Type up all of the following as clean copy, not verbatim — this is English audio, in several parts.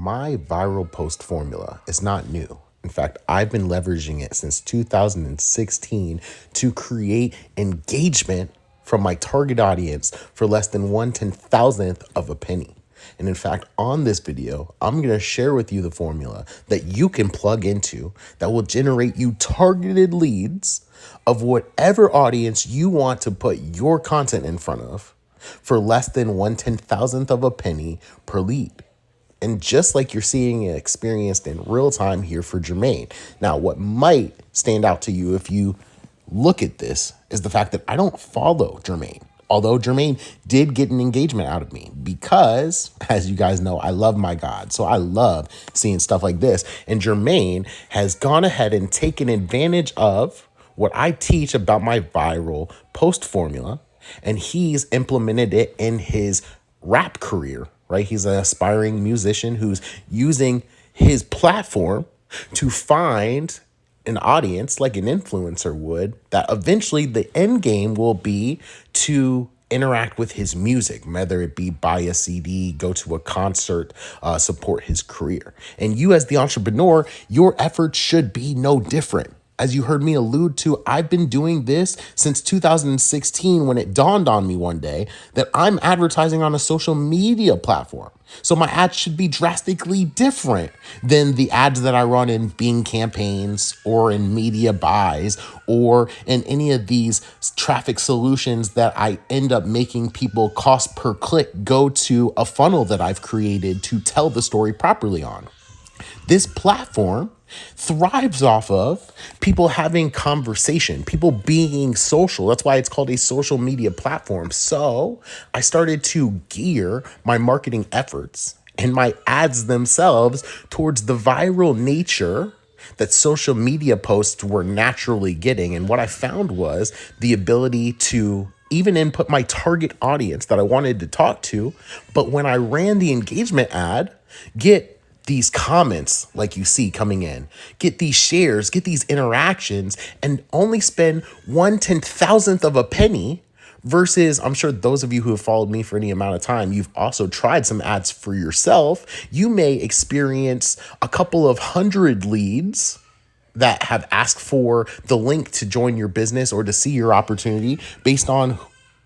my viral post formula is not new. In fact, I've been leveraging it since 2016 to create engagement from my target audience for less than 1/10,000th of a penny. And in fact, on this video, I'm going to share with you the formula that you can plug into that will generate you targeted leads of whatever audience you want to put your content in front of for less than 1/10,000th of a penny per lead. And just like you're seeing it experienced in real time here for Jermaine. Now, what might stand out to you if you look at this is the fact that I don't follow Jermaine. Although Jermaine did get an engagement out of me because, as you guys know, I love my God. So I love seeing stuff like this. And Jermaine has gone ahead and taken advantage of what I teach about my viral post formula, and he's implemented it in his rap career, right? He's an aspiring musician who's using his platform to find an audience like an influencer would, that eventually the end game will be to interact with his music, whether it be buy a CD, go to a concert, support his career. And you as the entrepreneur, your efforts should be no different. As you heard me allude to, I've been doing this since 2016 when it dawned on me one day that I'm advertising on a social media platform. So my ads should be drastically different than the ads that I run in Bing campaigns or in media buys or in any of these traffic solutions that I end up making people cost per click go to a funnel that I've created to tell the story properly on. This platform thrives off of people having conversation, people being social. That's why it's called a social media platform. So I started to gear my marketing efforts and my ads themselves towards the viral nature that social media posts were naturally getting. And what I found was the ability to even input my target audience that I wanted to talk to. But when I ran the engagement ad, get these comments like you see coming in, get these shares, get these interactions, and only spend 1/10,000th of a penny versus, I'm sure those of you who have followed me for any amount of time, you've also tried some ads for yourself. You may experience a couple of hundred leads that have asked for the link to join your business or to see your opportunity based on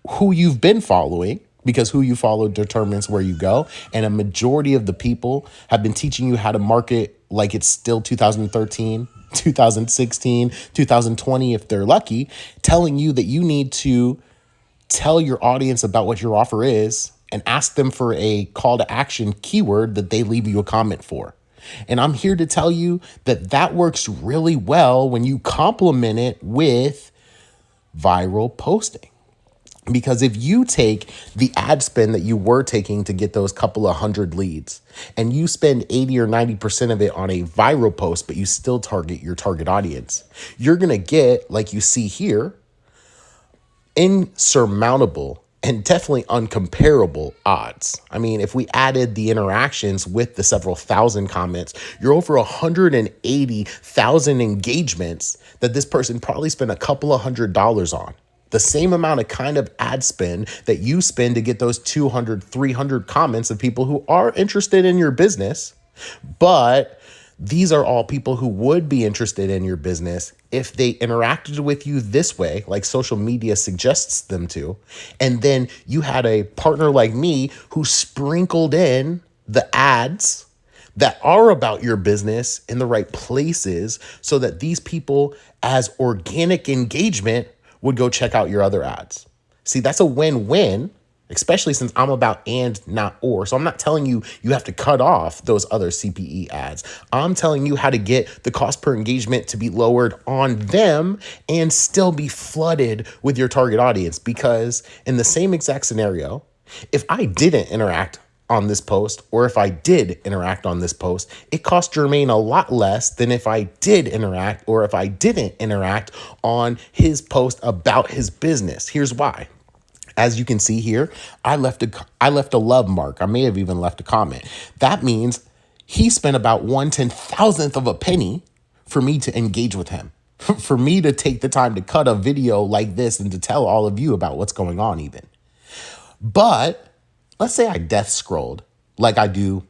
who you've been following, because who you follow determines where you go. And a majority of the people have been teaching you how to market like it's still 2013, 2016, 2020, if they're lucky, telling you that you need to tell your audience about what your offer is and ask them for a call to action keyword that they leave you a comment for. And I'm here to tell you that that works really well when you complement it with viral posting. Because if you take the ad spend that you were taking to get those couple of hundred leads and you spend 80 or 90% of it on a viral post, but you still target your target audience, you're going to get, like you see here, insurmountable and definitely uncomparable odds. I mean, if we added the interactions with the several thousand comments, you're over 180,000 engagements that this person probably spent a couple of $100s on. The same amount of kind of ad spend that you spend to get those 200, 300 comments of people who are interested in your business. But these are all people who would be interested in your business if they interacted with you this way, like social media suggests them to. And then you had a partner like me who sprinkled in the ads that are about your business in the right places so that these people, as organic engagement, would go check out your other ads. See, that's a win-win, especially since I'm about and not or. So I'm not telling you you have to cut off those other CPE ads. I'm telling you how to get the cost per engagement to be lowered on them and still be flooded with your target audience. Because in the same exact scenario, if I didn't interact on this post, or if I did interact on this post, it cost Jermaine a lot less than if I did interact or if I didn't interact on his post about his business. Here's why. As you can see here, I left a love mark. I may have even left a comment. That means he spent about 1/10,000th of a penny for me to engage with him, for me to take the time to cut a video like this and to tell all of you about what's going on even. But let's say I death scrolled like I do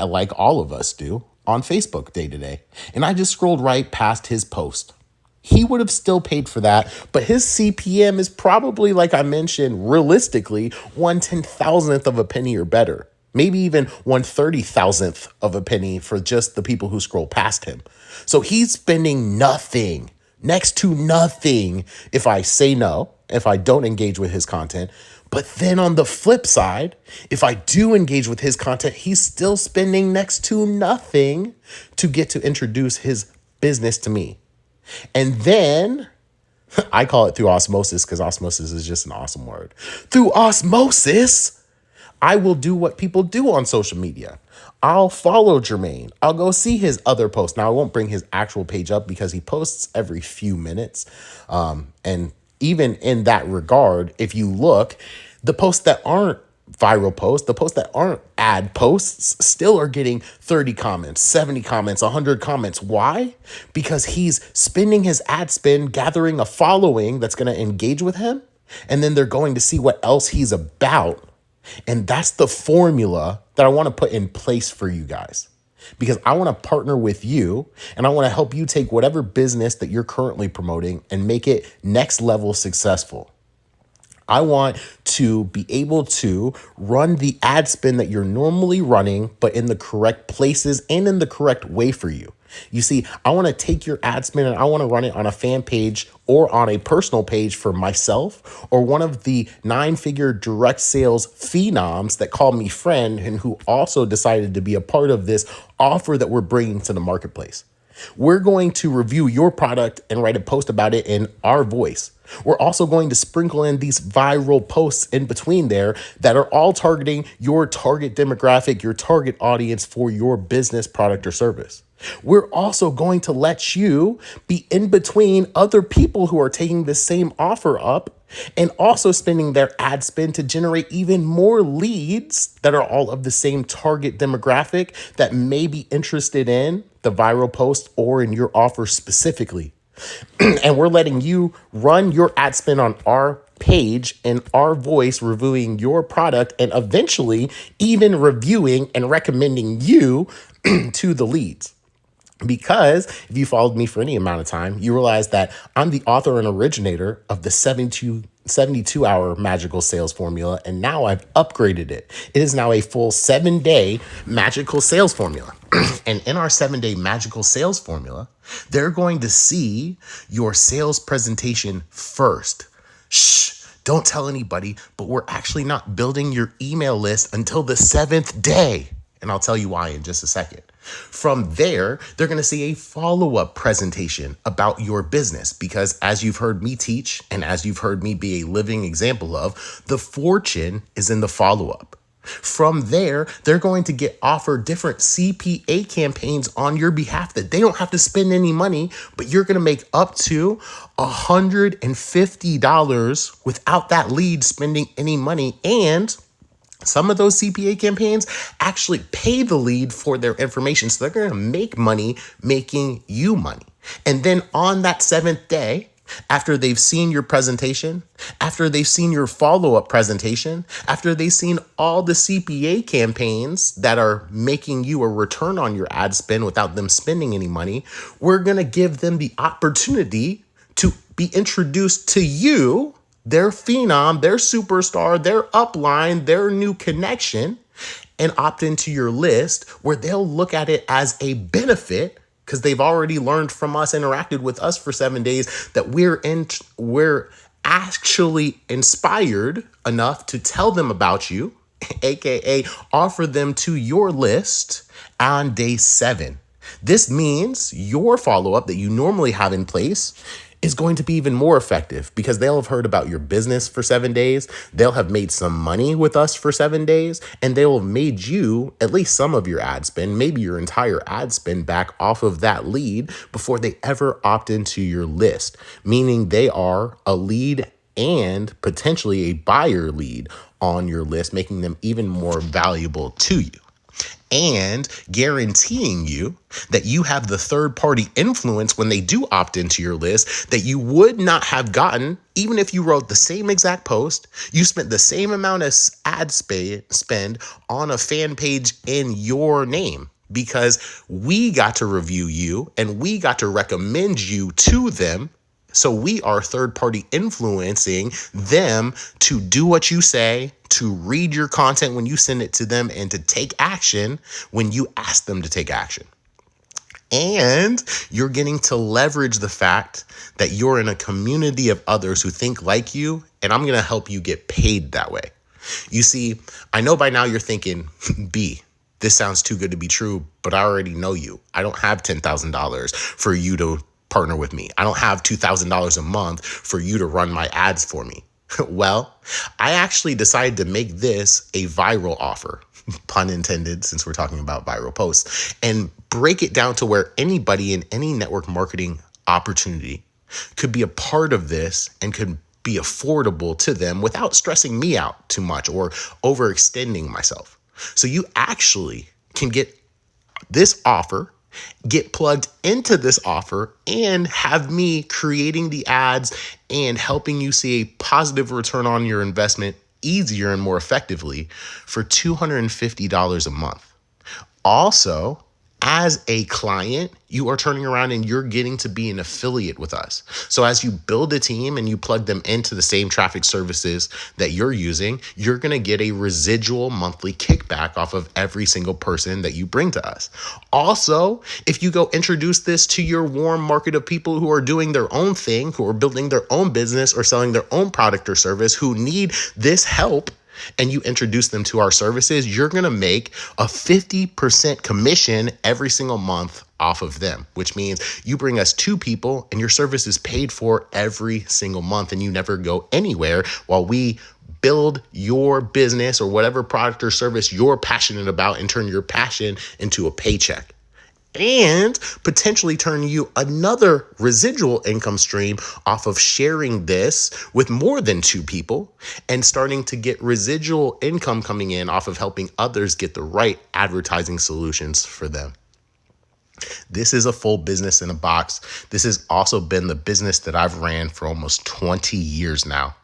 like all of us do on Facebook day to day. And I just scrolled right past his post. He would have still paid for that, but his CPM is probably, like I mentioned, realistically 1/10,000th of a penny or better. Maybe even 1/30,000th of a penny for just the people who scroll past him. So he's spending nothing, next to nothing, if I say no, if I don't engage with his content. But then on the flip side, if I do engage with his content, he's still spending next to nothing to get to introduce his business to me. And then I call it through osmosis because osmosis is just an awesome word. Through osmosis, I will do what people do on social media. I'll follow Jermaine. I'll go see his other posts. Now, I won't bring his actual page up because he posts every few minutes. And even in that regard, if you look, the posts that aren't viral posts, the posts that aren't ad posts still are getting 30 comments, 70 comments, 100 comments. Why? Because he's spending his ad spend, gathering a following that's going to engage with him. And then they're going to see what else he's about. And that's the formula that I want to put in place for you guys, because I want to partner with you and I want to help you take whatever business that you're currently promoting and make it next level successful. I want to be able to run the ad spend that you're normally running, but in the correct places and in the correct way for you. You see, I want to take your ad spend and I want to run it on a fan page or on a personal page for myself or one of the 9-figure direct sales phenoms that call me friend and who also decided to be a part of this offer that we're bringing to the marketplace. We're going to review your product and write a post about it in our voice. We're also going to sprinkle in these viral posts in between there that are all targeting your target demographic, your target audience for your business, product, or service. We're also going to let you be in between other people who are taking the same offer up and also spending their ad spend to generate even more leads that are all of the same target demographic that may be interested in the viral post or in your offer specifically. And we're letting you run your ad spend on our page in our voice, reviewing your product and eventually even reviewing and recommending you to the leads. Because if you followed me for any amount of time, you realize that I'm the author and originator of the 72-hour magical sales formula. And now I've upgraded it. It is now a full 7-day magical sales formula. And in our 7-day magical sales formula, they're going to see your sales presentation first. Shh, don't tell anybody, but we're actually not building your email list until the 7th day. And I'll tell you why in just a second. From there, they're going to see a follow-up presentation about your business because as you've heard me teach and as you've heard me be a living example of, the fortune is in the follow-up. From there, they're going to get offered different CPA campaigns on your behalf that they don't have to spend any money, but you're going to make up to $150 without that lead spending any money. And some of those CPA campaigns actually pay the lead for their information. So they're going to make money making you money. And then on that 7th day, after they've seen your presentation, after they've seen your follow-up presentation, after they've seen all the CPA campaigns that are making you a return on your ad spend without them spending any money, we're going to give them the opportunity to be introduced to you, their phenom, their superstar, their upline, their new connection, and opt into your list where they'll look at it as a benefit because they've already learned from us, interacted with us for 7 days, that we're actually inspired enough to tell them about you, aka offer them to your list on day 7. This means your follow-up that you normally have in place is going to be even more effective because they'll have heard about your business for 7 days. They'll have made some money with us for 7 days, and they will have made you at least some of your ad spend, maybe your entire ad spend back off of that lead before they ever opt into your list, meaning they are a lead and potentially a buyer lead on your list, making them even more valuable to you. and guaranteeing you that you have the third party influence when they do opt into your list that you would not have gotten even if you wrote the same exact post, you spent the same amount of ad spend on a fan page in your name, because we got to review you and we got to recommend you to them. So we are third party influencing them to do what you say, to read your content when you send it to them, and to take action when you ask them to take action. And you're getting to leverage the fact that you're in a community of others who think like you, and I'm going to help you get paid that way. You see, I know by now you're thinking, B, this sounds too good to be true, but I already know you. I don't have $10,000 for you to partner with me. I don't have $2,000 a month for you to run my ads for me. Well, I actually decided to make this a viral offer, pun intended, since we're talking about viral posts, and break it down to where anybody in any network marketing opportunity could be a part of this and could be affordable to them without stressing me out too much or overextending myself. So you actually can get this offer, get plugged into this offer, and have me creating the ads and helping you see a positive return on your investment easier and more effectively for $250 a month. Also, as a client, you are turning around and you're getting to be an affiliate with us. So as you build a team and you plug them into the same traffic services that you're using, you're going to get a residual monthly kickback off of every single person that you bring to us. Also, if you go introduce this to your warm market of people who are doing their own thing, who are building their own business or selling their own product or service, who need this help, and you introduce them to our services, you're going to make a 50% commission every single month off of them, which means you bring us 2 people and your service is paid for every single month and you never go anywhere while we build your business or whatever product or service you're passionate about and turn your passion into a paycheck. And potentially turn you another residual income stream off of sharing this with more than 2 people and starting to get residual income coming in off of helping others get the right advertising solutions for them. This is a full business in a box. This has also been the business that I've ran for almost 20 years now.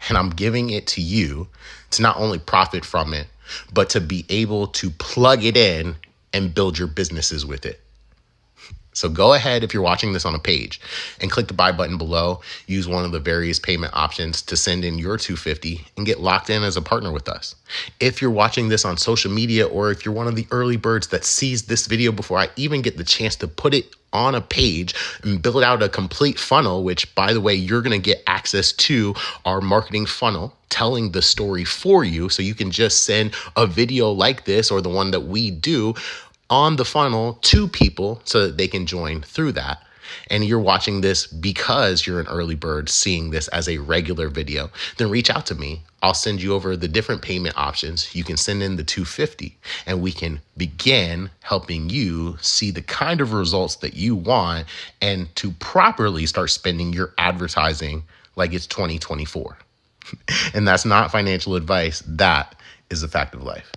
And I'm giving it to you to not only profit from it, but to be able to plug it in and build your businesses with it. So go ahead, if you're watching this on a page, and click the buy button below. Use one of the various payment options to send in your $250 and get locked in as a partner with us. If you're watching this on social media, or if you're one of the early birds that sees this video before I even get the chance to put it on a page and build out a complete funnel, which, by the way, you're going to get access to our marketing funnel telling the story for you. So you can just send a video like this or the one that we do on the funnel to people so that they can join through that. And you're watching this because you're an early bird seeing this as a regular video, then reach out to me. I'll send you over the different payment options. You can send in the $250 and we can begin helping you see the kind of results that you want and to properly start spending your advertising like it's 2024. And that's not financial advice. That is a fact of life.